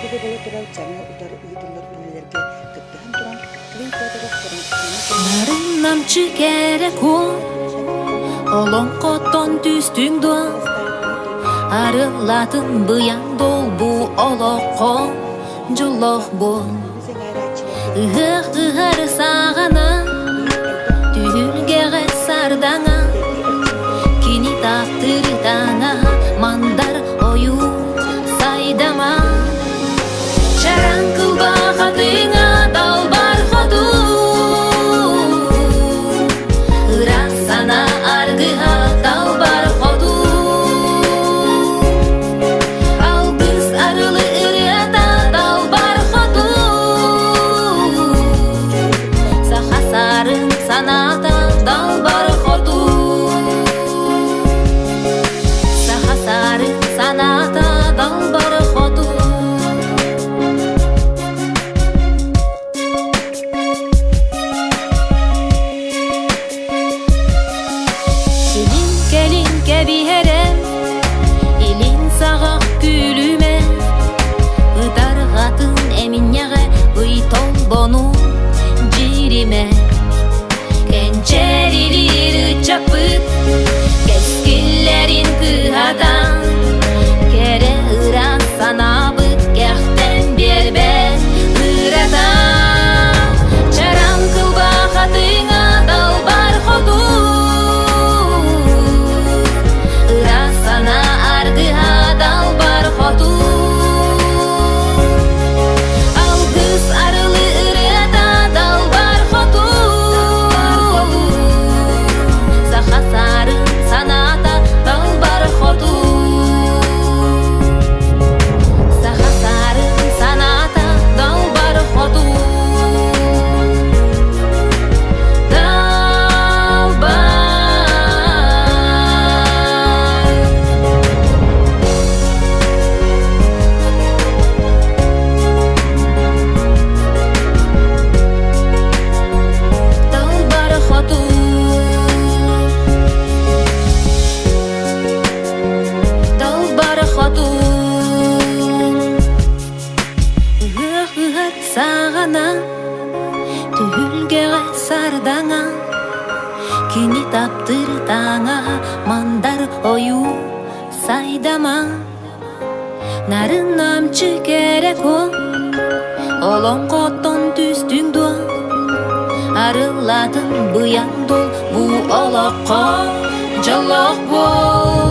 Итеге боло турар жаңа удар ыйдылар үлелерге кыттыган туран клин кодорокторун Нарыннам чикерек олон коттон түстүң дуан арылатын быян дол бу олокко жолох бол ыгыр сагана түгүлгеге сардаңа кини таптырдана мандар ою сайдама чаран кылба хатыңа далбар ходу ырасана аргыга далбар ходу алгыс арылы ырыата далбар ходу сахасарын саната далбар ходу сахасарын саната далбар ходу Kelin kebiherem ilin sağa gülüme Idargatın eminyağı Uytol bonu cirime Kençerilir çapıt Keskillerin kıhadan Kere ıran sana bıt Gerten berbe ırada Çaram kılba hatına dalbar hodu Sana argıha dalbar hodu Algız arılı ırıata dalbar hodu Sahasarın sanata dalbar hodu Sahasarın sanata dalbar hodu Сағана түгілгеге сардаңа кини таптыр таңа мандар ою сайдама нарын намчы керек олон коттон түстүң дуан арылатын быян дол бу олокко жолок бол